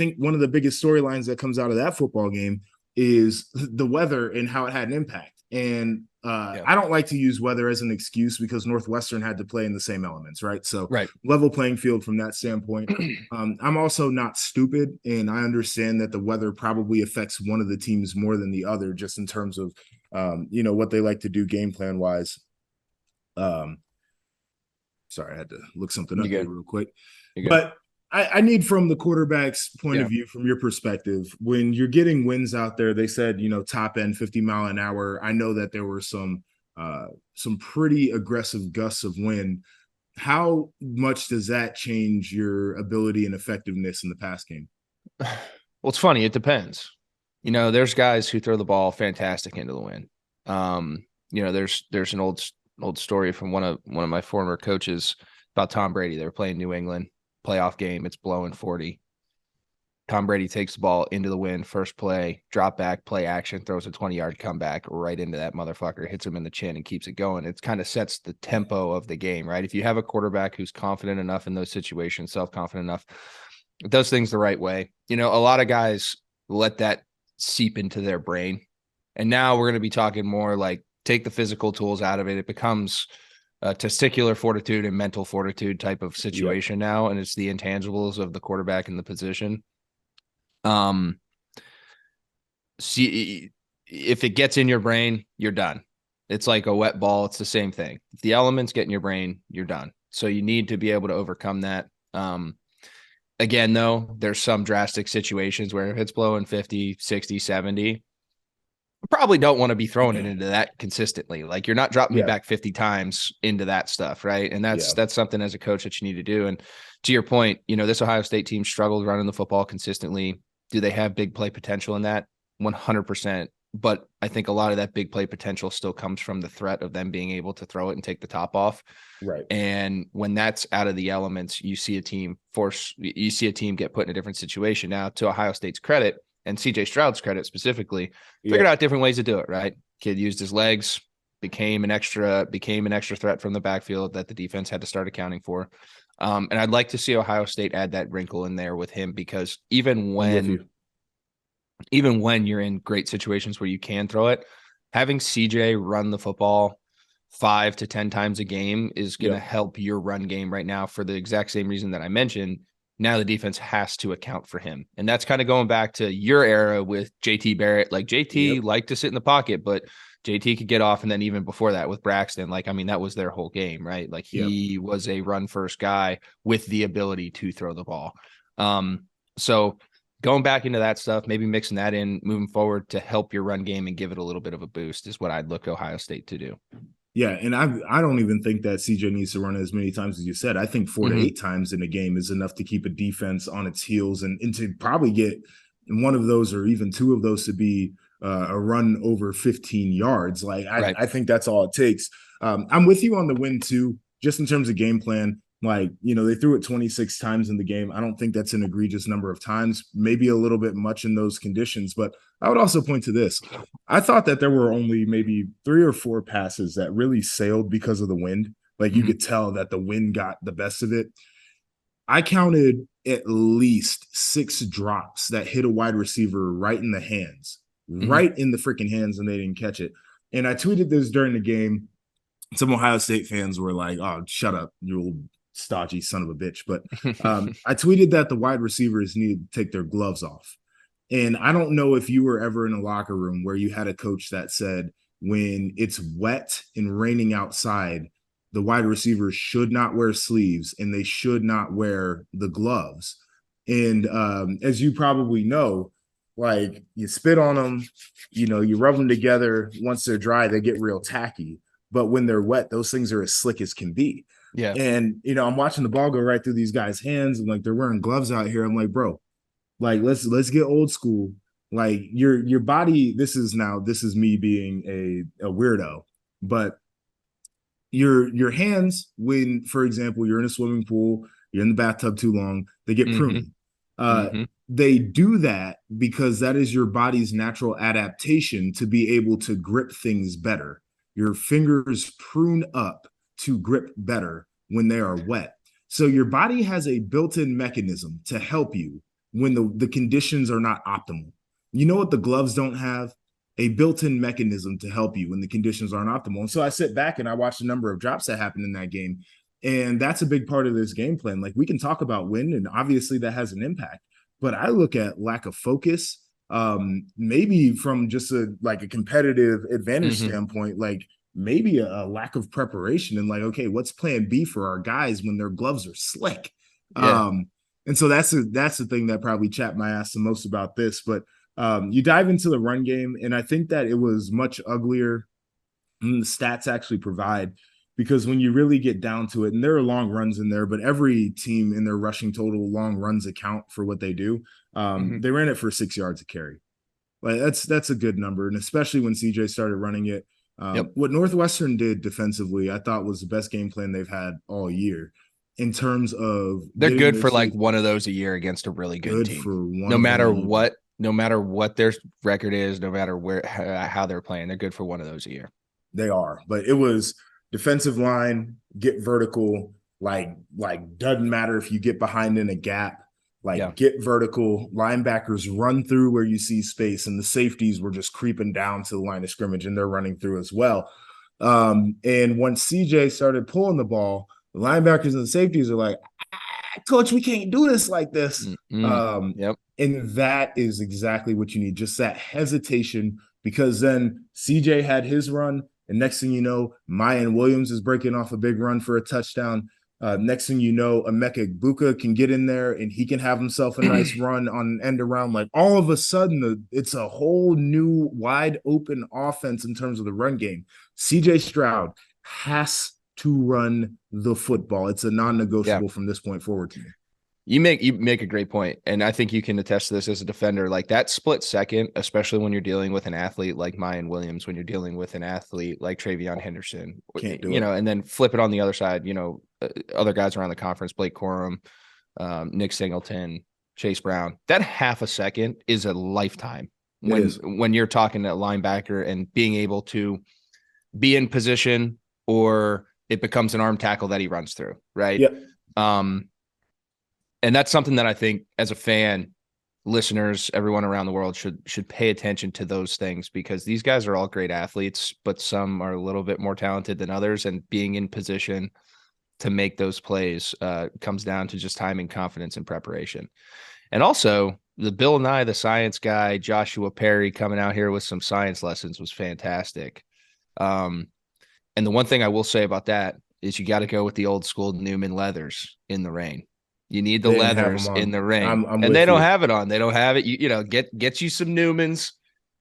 think one of the biggest storylines that comes out of that football game is the weather and how it had an impact. And Yeah. I don't like to use weather as an excuse because Northwestern had to play in the same elements, right? So Right. level playing field from that standpoint. I'm also not stupid, and I understand that the weather probably affects one of the teams more than the other, just in terms of what they like to do game plan wise. Um, Sorry, I had to look something You up here good. real quick. You good. But I need from the quarterback's point of Yeah. view, from your perspective, when you're getting winds out there, they said, top end 50 mile an hour. I know that there were some pretty aggressive gusts of wind. How much does that change your ability and effectiveness in the pass game? Well, it's funny. It depends. There's guys who throw the ball fantastic into the wind. There's an old story from one of my former coaches about Tom Brady. They were playing New England playoff game. It's blowing 40. Tom Brady takes the ball into the wind, first play, drop back, play action, throws a 20-yard comeback right into that motherfucker, hits him in the chin and keeps it going. It kind of sets the tempo of the game, right? If you have a quarterback who's confident enough in those situations, self-confident enough, does things the right way. A lot of guys let that seep into their brain. And now we're going to be talking more like take the physical tools out of it. It becomes a testicular fortitude and mental fortitude type of situation now. And it's the intangibles of the quarterback in the position. See, if it gets in your brain, you're done. It's like a wet ball. It's the same thing. If the elements get in your brain, you're done. So you need to be able to overcome that. Again, though, there's some drastic situations where if it's blowing 50, 60, 70, you probably don't want to be throwing it into that consistently. Like you're not dropping me back 50 times into that stuff, right? And that's something as a coach that you need to do. And to your point, this Ohio State team struggled running the football consistently. Do they have big play potential in that? 100%. But I think a lot of that big play potential still comes from the threat of them being able to throw it and take the top off. Right. And when that's out of the elements, you see a team get put in a different situation. Now, to Ohio State's credit and CJ Stroud's credit specifically, figured out different ways to do it, right? Kid used his legs, became an extra threat from the backfield that the defense had to start accounting for. And I'd like to see Ohio State add that wrinkle in there with him, because even when you're in great situations where you can throw it, having CJ run the football 5 to 10 times a game is going to help your run game right now for the exact same reason that I mentioned. Now the defense has to account for him. And that's kind of going back to your era with JT Barrett. Like JT liked to sit in the pocket, but JT could get off. And then even before that with Braxton, that was their whole game, right? Like he was a run first guy with the ability to throw the ball. So going back into that stuff, maybe mixing that in moving forward to help your run game and give it a little bit of a boost is what I'd look Ohio State to do. Yeah, and I don't even think that CJ needs to run as many times as you said. I think 4 to 8 times in a game is enough to keep a defense on its heels and to probably get one of those or even two of those to be a run over 15 yards. I think that's all it takes. I'm with you on the win too, just in terms of game plan. They threw it 26 times in the game. I don't think that's an egregious number of times, maybe a little bit much in those conditions. But I would also point to this. I thought that there were only maybe 3 or 4 passes that really sailed because of the wind. You could tell that the wind got the best of it. I counted at least 6 drops that hit a wide receiver right in the hands, right in the freaking hands, and they didn't catch it. And I tweeted this during the game. Some Ohio State fans were like, "Oh, shut up, you old stodgy son of a bitch." But I tweeted that the wide receivers needed to take their gloves off. And I don't know if you were ever in a locker room where you had a coach that said, when it's wet and raining outside, the wide receivers should not wear sleeves and they should not wear the gloves. And as you probably know, you spit on them, you rub them together. Once they're dry, they get real tacky. But when they're wet, those things are as slick as can be. Yeah. And, I'm watching the ball go right through these guys' hands, and they're wearing gloves out here. I'm like, bro, let's get old school. Your body, this is me being a weirdo, but your hands, when, for example, you're in a swimming pool, you're in the bathtub too long, they get pruny. They do that because that is your body's natural adaptation to be able to grip things better. Your fingers prune up to grip better when they are wet. So your body has a built-in mechanism to help you when the conditions are not optimal. You know what the gloves don't have? A built-in mechanism to help you when the conditions aren't optimal. And so I sit back and I watch a number of drops that happened in that game. And that's a big part of this game plan. Like, we can talk about win, and obviously that has an impact. But I look at lack of focus, maybe from just a competitive advantage standpoint, like maybe a lack of preparation, and like, okay, what's plan B for our guys when their gloves are slick? Yeah. And so that's the thing that probably chapped my ass the most about this. But you dive into the run game, and I think that it was much uglier than the stats actually provide, because when you really get down to it, and there are long runs in there, but every team in their rushing total, long runs account for what they do. They ran it for 6 yards a carry. Like, that's a good number, and especially when CJ started running it. What Northwestern did defensively, I thought was the best game plan they've had all year. In terms of, they're good for like one of those a year against a really good team. For one, no matter what their record is, no matter how they're playing, they're good for one of those a year. They are, but it was defensive line, get vertical, like doesn't matter if you get behind in a gap, get vertical. Linebackers run through where you see space, and the safeties were just creeping down to the line of scrimmage, and they're running through as well. And once CJ started pulling the ball, the linebackers and the safeties are like, coach, we can't do this like this. And that is exactly what you need, just that hesitation, because then CJ had his run, and next thing you know, Mayan Williams is breaking off a big run for a touchdown. Next thing you know, Emeka Egbuka can get in there and he can have himself a nice run on an end around. Like, all of a sudden, it's a whole new wide open offense in terms of the run game. CJ Stroud has to run the football. It's a non-negotiable from this point forward to me. You make a great point, and I think you can attest to this as a defender. Like, that split second, especially when you're dealing with an athlete like Mayan Williams, when you're dealing with an athlete like Travion Henderson, and then flip it on the other side. Other guys around the conference: Blake Corum, Nick Singleton, Chase Brown. That half a second is a lifetime when you're talking to a linebacker and being able to be in position, or it becomes an arm tackle that he runs through, right? Yep. And that's something that I think, as a fan, listeners, everyone around the world should pay attention to those things, because these guys are all great athletes, but some are a little bit more talented than others, and being in position to make those plays comes down to just timing, confidence, and preparation. And also, the Bill Nye the Science Guy, Joshua Perry, coming out here with some science lessons was fantastic. And the one thing I will say about that is you got to go with the old school Newman leathers in the rain. You need the leathers in the ring, and they don't have it on. They don't have it. Get you some Newmans.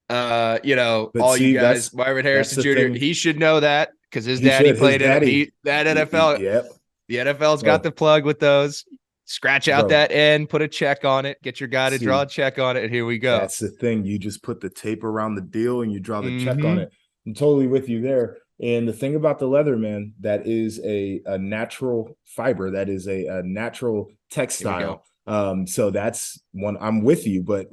You guys, Marvin Harrison Jr. He should know that, because his daddy played in that NFL. Yep. The NFL's got the plug with those. Scratch out that end, put a check on it, get your guy to draw a check on it, and here we go. That's the thing. You just put the tape around the deal and you draw the check on it. I'm totally with you there. And the thing about the leather, man, that is a natural fiber. That is a natural textile. So that's one. I'm with you, but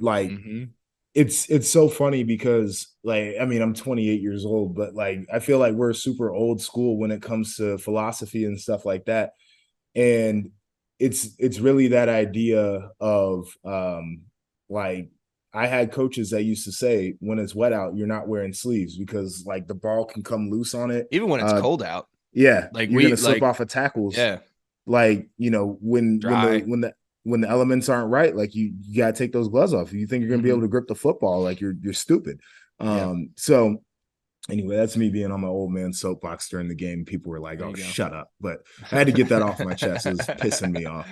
it's so funny because, I'm 28 years old, but I feel like we're super old school when it comes to philosophy and stuff like that. And it's really that idea of I had coaches that used to say, when it's wet out, you're not wearing sleeves, because the ball can come loose on it. Even when it's cold out. Yeah. You're going to slip off of tackles. Yeah. When the elements aren't right, you got to take those gloves off. If you think you're going to be able to grip the football, you're stupid. So anyway, that's me being on my old man soapbox during the game. People were like, "Oh, shut up!" But I had to get that off my chest. It was pissing me off.